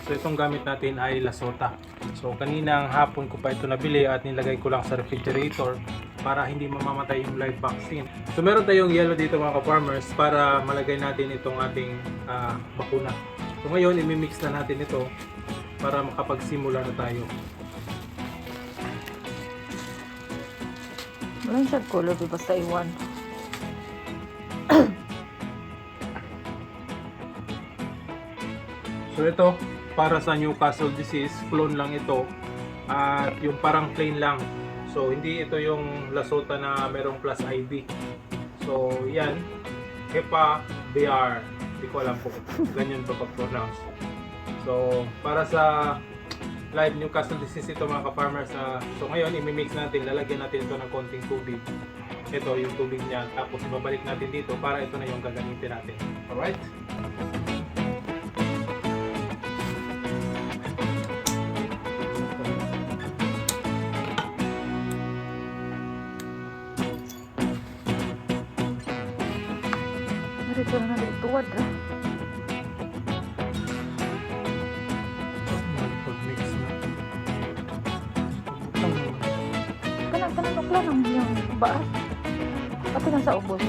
So itong gamit natin ay Lasota. So kaninang hapon ko pa ito nabili at nilagay ko lang sa refrigerator para hindi mamamatay yung live vaccine. So meron tayong yellow dito mga ka-farmers para malagay natin itong ating bakuna. So ngayon imimix na natin ito para makapagsimula na tayo. Wala siya color, di basta iwan. So ito, para sa Newcastle disease, clone lang ito. At yung parang plain lang. So hindi ito yung Lasota na merong plus IB. So yan, Hepa BR. Hindi ko alam po ganyan pa pag-pronounce. So para sa live Newcastle disease ito mga ka-farmers. So ngayon imimix natin, lalagyan natin ito ng konting tubig. Ito yung tubig niya. Tapos ibabalik natin dito para ito na yung gagamitin natin. Alright? Dito na tuwad. Pag-mix na. Kanang ukla ng yung baas. Pati lang sa ubos.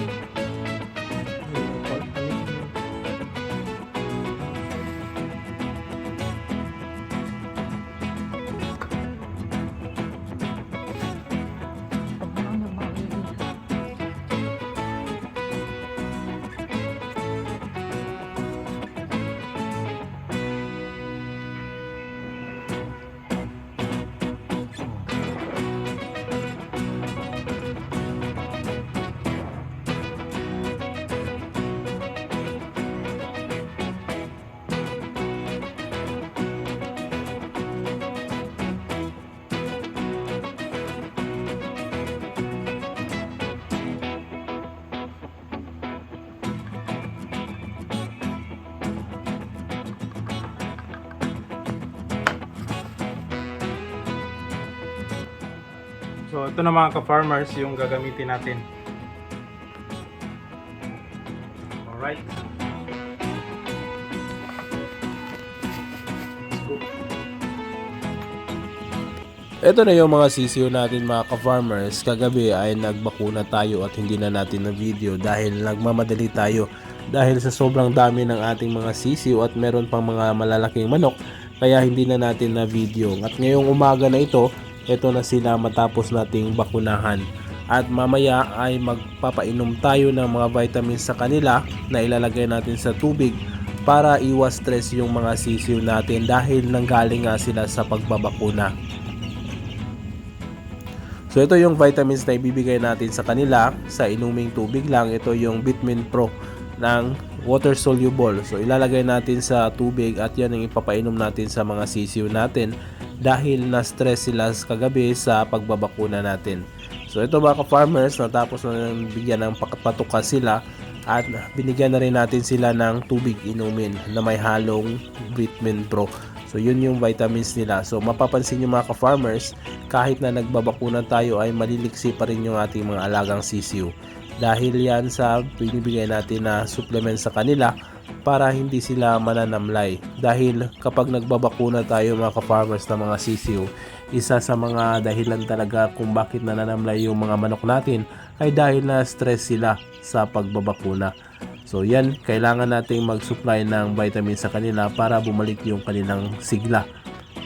So ito na mga ka-farmers yung gagamitin natin. Alright. Let's go. Ito na yung mga sisiyo natin mga ka-farmers. Kagabi ay nagbakuna tayo at hindi na natin na video dahil nagmamadali tayo. Dahil sa sobrang dami ng ating mga sisiyo at meron pang mga malalaking manok, kaya hindi na natin na video. At ngayong umaga na ito na sila matapos nating bakunahan. At mamaya ay magpapainom tayo ng mga vitamins sa kanila na ilalagay natin sa tubig para iwas stress yung mga sisiyo natin dahil nanggaling nga sila sa pagbabakuna. So ito yung vitamins na ibibigay natin sa kanila sa inuming tubig lang. Ito yung Vitamin Pro ng water soluble. So ilalagay natin sa tubig at yan ang ipapainom natin sa mga sisiyo natin dahil na-stress sila kagabi sa pagbabakuna natin. So ito mga ka-farmers, natapos na bigyan ng patuka sila at binigyan na rin natin sila ng tubig inumin na may halong Vitamin Pro. So yun yung vitamins nila. So mapapansin nyo mga ka-farmers, kahit na nagbabakuna tayo ay maliliksi pa rin yung ating mga alagang sisiyo. Dahil yan sa binibigay natin na supplement sa kanila para hindi sila mananamlay. Dahil kapag nagbabakuna tayo mga ka-farmers ng mga sisiyo, isa sa mga dahilan talaga kung bakit nananamlay yung mga manok natin ay dahil na stress sila sa pagbabakuna. So yan, kailangan nating mag-supply ng vitamin sa kanila para bumalik yung kanilang sigla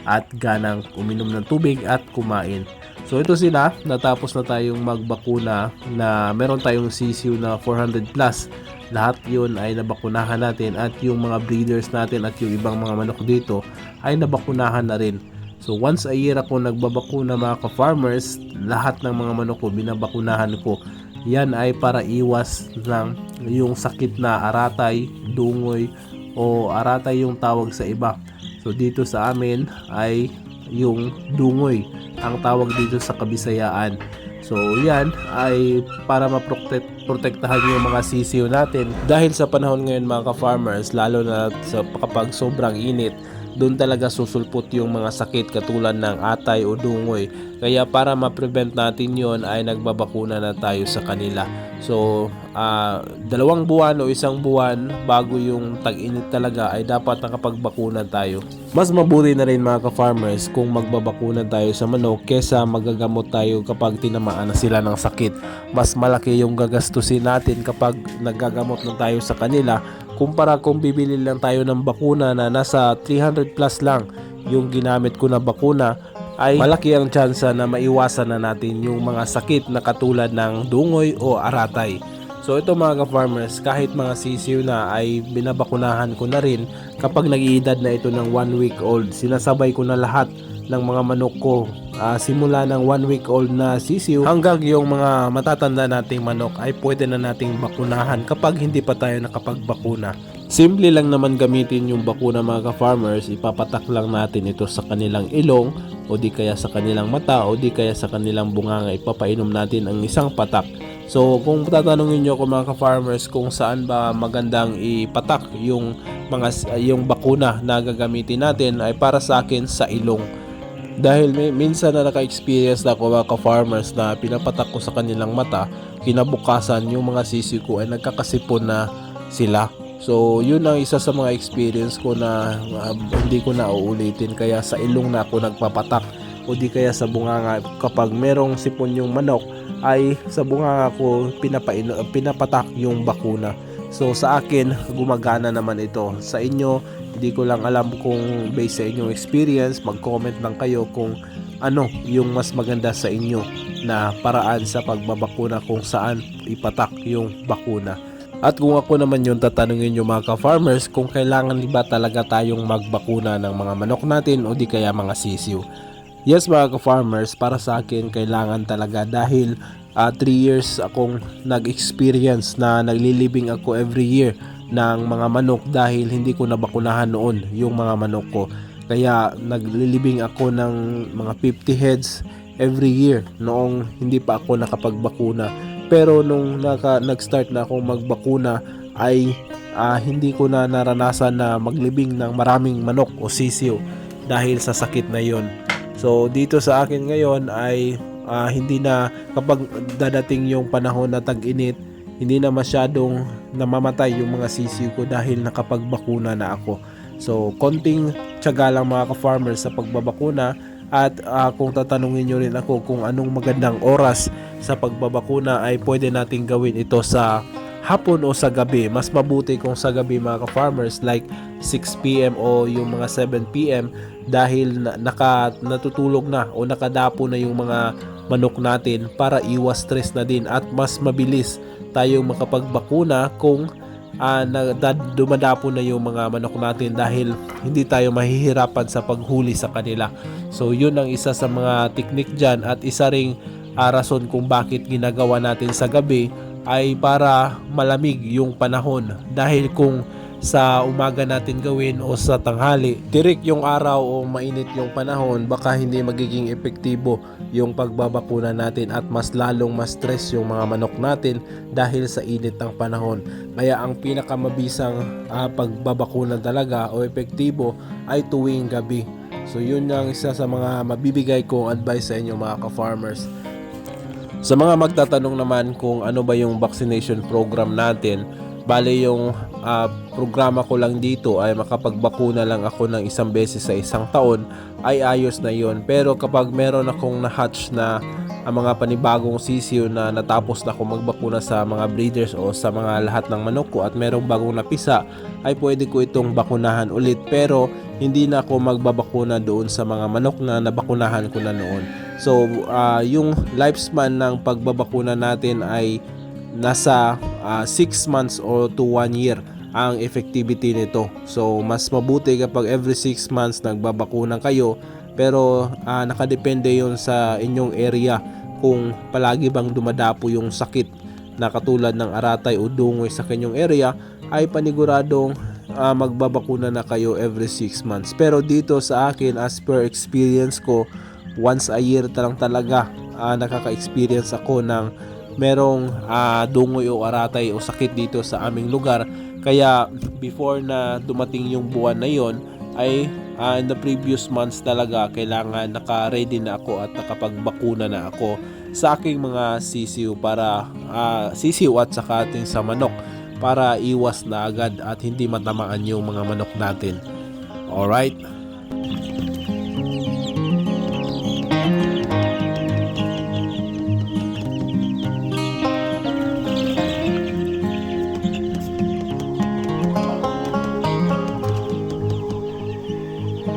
at ganang uminom ng tubig at kumain. So ito sila, natapos na tayong magbakuna na meron tayong sisiyo na 400 plus. Lahat yun ay nabakunahan natin at yung mga breeders natin at yung ibang mga manok dito ay nabakunahan na rin. So once a year ako nagbabakuna mga ka-farmers, lahat ng mga manok ko binabakunahan ko. Yan ay para iwas ng yung sakit na aratay, dungoy o aratay yung tawag sa iba. So dito sa amin ay yung dungoy ang tawag dito sa Kabisayaan. So yan ay para maprotektahan yung mga sisiyo natin dahil sa panahon ngayon mga ka-farmers, lalo na sa kapag sobrang init, doon talaga susulpot yung mga sakit katulad ng atay o dungoy. Kaya para ma-prevent natin yon ay nagbabakuna na tayo sa kanila. So 2 buwan o 1 buwan bago yung tag-init talaga ay dapat nakapagbakuna tayo. Mas mabuti na rin mga ka-farmers kung magbabakuna tayo sa manok kesa magagamot tayo kapag tinamaan na sila ng sakit. Mas malaki yung gagastusin natin kapag naggagamot na tayo sa kanila kumpara kung bibili lang tayo ng bakuna na nasa 300 plus lang yung ginamit ko na bakuna, ay malaki ang tsansa na maiwasan na natin yung mga sakit na katulad ng dungoy o aratay. So ito mga ka-farmers, kahit mga sisiw na ay binabakunahan ko na rin kapag nag-iedad na ito ng 1 week old. Sinasabay ko na lahat ng mga manok ko simula ng 1 week old na sisiw hanggang yung mga matatanda nating manok ay pwede na nating bakunahan kapag hindi pa tayo nakapagbakuna. Simple lang naman gamitin yung bakuna mga ka-farmers, ipapatak lang natin ito sa kanilang ilong o di kaya sa kanilang mata o di kaya sa kanilang bunganga, ipapainom natin ang isang patak. So kung tatanungin nyo ko mga ka-farmers kung saan ba magandang ipatak yung bakuna na gagamitin natin, ay para sa akin sa ilong. Dahil minsan na naka-experience na ako mga ka-farmers na pinapatak ko sa kanilang mata, kinabukasan yung mga sisi ko ay nagkakasipon na sila. So yun ang isa sa mga experience ko na hindi ko na uulitin, kaya sa ilong na ako nagpapatak o di kaya sa bunganga. Kapag merong sipon yung manok ay sa bunganga ko pinapatak yung bakuna. So sa akin gumagana naman ito. Sa inyo hindi ko lang alam kung based sa inyong experience, mag-comment lang kayo kung ano yung mas maganda sa inyo na paraan sa pagbabakuna kung saan ipatak yung bakuna. At kung ako naman yung tatanungin nyo mga ka-farmers kung kailangan ba talaga tayong magbakuna ng mga manok natin o di kaya mga sisiw. Yes mga ka-farmers, para sa akin kailangan talaga dahil 3 years akong nag-experience na naglilibing ako every year ng mga manok dahil hindi ko nabakunahan noon yung mga manok ko. Kaya naglilibing ako ng mga 50 heads every year noong hindi pa ako nakapagbakuna. Pero nung nag-start na akong magbakuna ay hindi ko na naranasan na maglibing ng maraming manok o sisiw dahil sa sakit na yon. So dito sa akin ngayon ay hindi na, kapag dadating yung panahon na tag-init, hindi na masyadong namamatay yung mga sisiw ko dahil nakapagbakuna na ako. So konting tiyaga lang mga ka-farmers sa pagbabakuna. At kung tatanungin nyo rin ako kung anong magandang oras sa pagbabakuna, ay pwede nating gawin ito sa hapon o sa gabi. Mas mabuti kung sa gabi mga ka-farmers, like 6 PM o yung mga 7 PM, dahil natutulog na o nakadapo na yung mga manok natin para iwas stress na din at mas mabilis tayong makapagbakuna kung dumadapo na yung mga manok natin dahil hindi tayo mahihirapan sa paghuli sa kanila. So yun ang isa sa mga teknik dyan, at isa ring rason kung bakit ginagawa natin sa gabi ay para malamig yung panahon, dahil kung sa umaga natin gawin o sa tanghali, tirik yung araw o mainit yung panahon, baka hindi magiging epektibo yung pagbabakuna natin at mas lalong ma-stress yung mga manok natin dahil sa init ng panahon. Kaya ang pinakamabisang pagbabakuna talaga o epektibo ay tuwing gabi. So yun ang isa sa mga mabibigay kong advice sa inyo mga ka-farmers. Sa mga magtatanong naman kung ano ba yung vaccination program natin, bale yung programa ko lang dito ay makapagbakuna lang ako ng 1 beses sa 1 taon, ay ayos na yon. Pero kapag meron akong na-hatch na mga panibagong sisiw na natapos na ako magbakuna sa mga breeders o sa mga lahat ng manok ko at merong bagong napisa, ay pwede ko itong bakunahan ulit. Pero hindi na ako magbabakuna doon sa mga manok na nabakunahan ko na noon. So yung lifespan ng pagbabakuna natin ay nasa 6 months or to 1 year ang effectivity nito. So mas mabuti kapag every 6 months nagbabakuna kayo, pero nakadepende yon sa inyong area kung palagi bang dumadapo yung sakit na katulad ng aratay o dungoy sa kanyong area, ay paniguradong magbabakuna na kayo every 6 months. Pero dito sa akin, as per experience ko, once a year lang talaga nakaka-experience ako ng merong dungoy o aratay o sakit dito sa aming lugar. Kaya before na dumating yung buwan na yon, ay in the previous months talaga kailangan naka-ready na ako at nakapagbakuna na ako sa aking mga sisiw para sisiw at saka ating sa manok para iwas na agad at hindi matamaan yung mga manok natin. Alright?